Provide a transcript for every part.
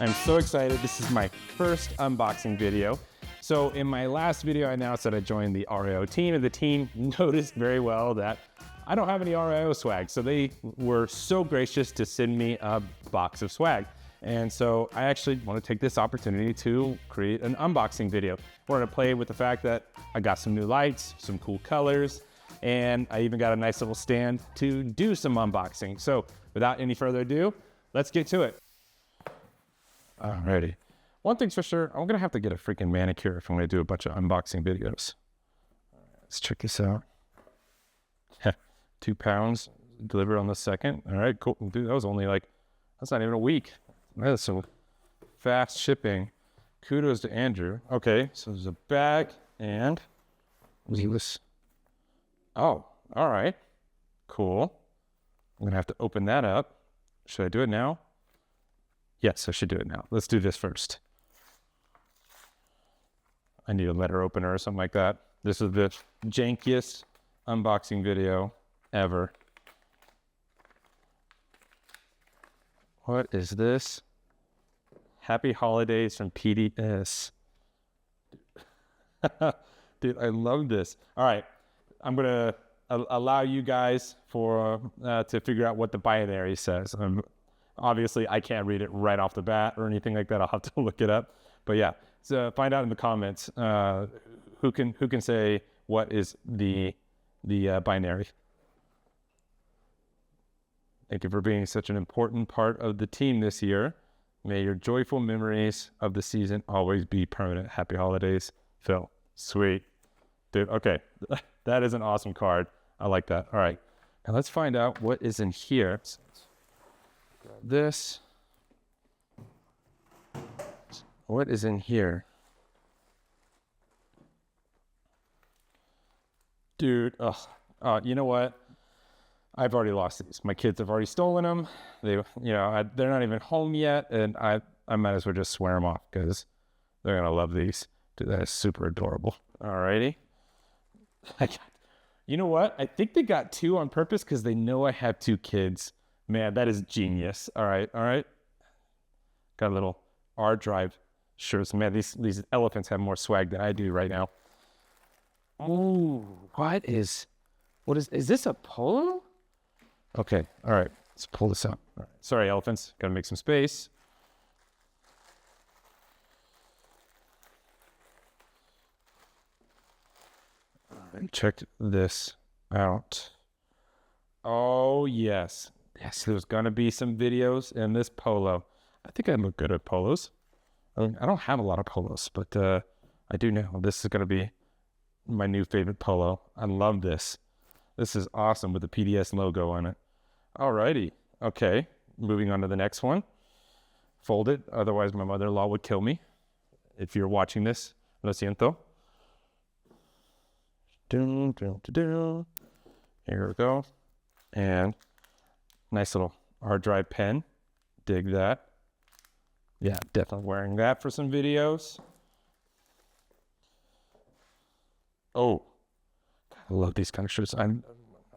I'm so excited. This is my first unboxing video. So in my last video, I announced that I joined the RIO team, and the team noticed very well that I don't have any RIO swag. So they were so gracious to send me a box of swag. And so I actually want to take this opportunity to create an unboxing video. We're going to play with the fact that I got some new lights, some cool colors, and I even got a nice little stand to do some unboxing. So without any further ado, let's get to it. Alrighty. One thing's for sure, I'm gonna have to get a freaking manicure if I'm gonna do a bunch of unboxing videos. Let's check this out. 2 pounds delivered on the 2nd. All right, cool. Dude, that was only that's not even a week. That's some fast shipping. Kudos to Andrew. Okay, so there's a bag and this. Oh, all right. Cool. I'm gonna have to open that up. Should I do it now? Yes, I should do it now. Let's do this first. I need a letter opener or something like that. This is the jankiest unboxing video ever. What is this? Happy holidays from PDS. Dude, I love this. All right, I'm gonna allow you guys to figure out what the binary says. Obviously, I can't read it right off the bat or anything like that. I'll have to look it up. But yeah, so find out in the comments who can say what is the binary. Thank you for being such an important part of the team this year. May your joyful memories of the season always be permanent. Happy holidays, Phil. Sweet. Dude, okay. That is an awesome card. I like that. All right. Now let's find out what is in here. Grab this. What is in here? Dude, you know what? I've already lost these. My kids have already stolen them. They're not even home yet, and I might as well just swear them off because they're gonna love these. Dude, that is super adorable. Alrighty. You know what? I think they got 2 on purpose because they know I have 2 kids. Man, that is genius. All right. Got a little ArDrive shirts. Man, these elephants have more swag than I do right now. Oh, is this a polo? Okay, all right, let's pull this out. All right. Sorry, elephants, gotta make some space. And check this out. Oh, yes. Yes, there's gonna be some videos in this polo. I think I look good at polos. I mean, I don't have a lot of polos, but I do know this is gonna be my new favorite polo. I love this. This is awesome with the PDS logo on it. Alrighty, okay. Moving on to the next one. Fold it, otherwise my mother-in-law would kill me. If you're watching this, lo siento. Here we go. And nice little ArDrive pen. Dig that. Yeah, definitely wearing that for some videos. Oh, I love these kind of shirts.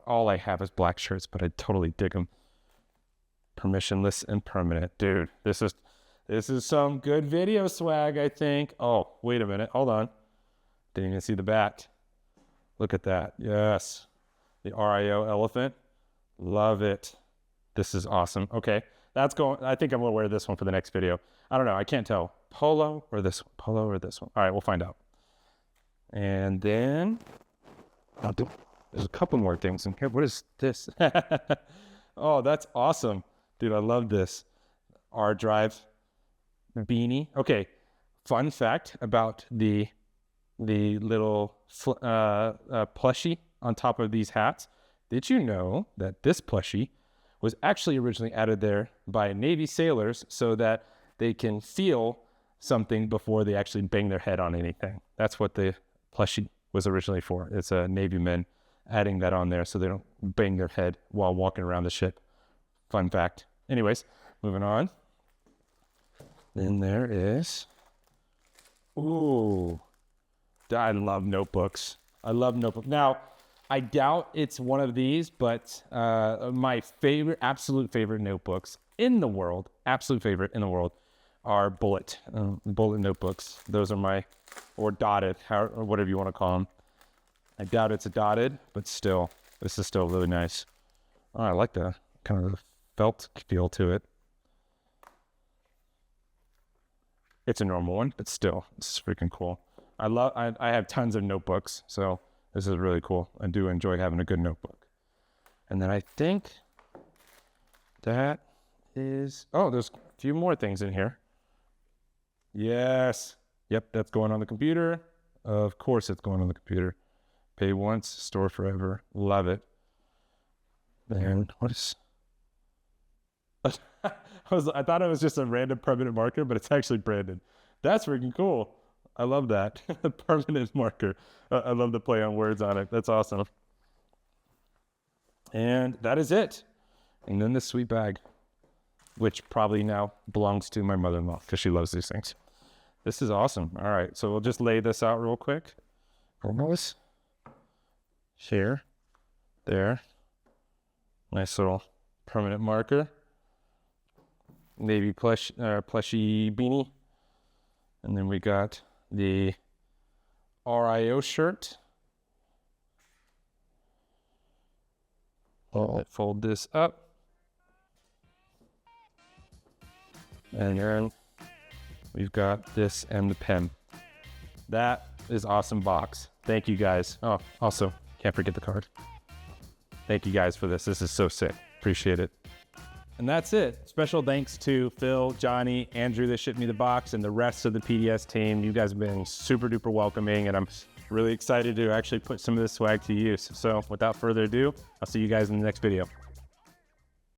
All I have is black shirts, but I totally dig them. Permissionless and permanent. Dude, this is some good video swag, I think. Oh, wait a minute. Hold on. Didn't even see the back. Look at that. Yes. The RIO elephant. Love it. This is awesome. Okay. That's going. I think I'm going to wear this one for the next video. I don't know. I can't tell. Polo or this one? Polo or this one? All right, we'll find out. And then there's a couple more things in here. What is this? Oh, that's awesome. Dude, I love this. ArDrive beanie. Okay, fun fact about the little plushie on top of these hats. Did you know that this plushie was actually originally added there by Navy sailors so that they can feel something before they actually bang their head on anything? That's what the plushie was originally for. It's a Navy men adding that on there so they don't bang their head while walking around the ship. Fun fact. Anyways, moving on. Then there is, ooh, I love notebooks. I love notebooks. Now, I doubt it's one of these, but my favorite, absolute favorite notebooks in the world, absolute favorite in the world, are bullet notebooks. Those are my, or dotted, or whatever you want to call them. I doubt it's a dotted, but still, this is still really nice. Oh, I like the kind of the felt feel to it. It's a normal one, but still, it's freaking cool. I have tons of notebooks, so this is really cool. I do enjoy having a good notebook. And then I think that is, oh, there's a few more things in here. Yes. Yep, that's going on the computer. Of course it's going on the computer. Pay once, store forever. Love it. And what is... I thought it was just a random permanent marker, but it's actually branded. That's freaking cool. I love that. Permanent marker. I love the play on words on it. That's awesome. And that is it. And then this sweet bag, which probably now belongs to my mother-in-law because she loves these things. This is awesome. All right, so we'll just lay this out real quick. Almost. Here. There. Nice little permanent marker. Navy plushy beanie. And then we got the RIO shirt. I'll fold this up. And then we've got this and the pen. That is awesome box. Thank you guys. Oh, also, can't forget the card. Thank you guys for this. This is so sick. Appreciate it. And that's it. Special thanks to Phil, Johnny, Andrew that shipped me the box, and the rest of the PDS team. You guys have been super duper welcoming, and I'm really excited to actually put some of this swag to use. So without further ado, I'll see you guys in the next video.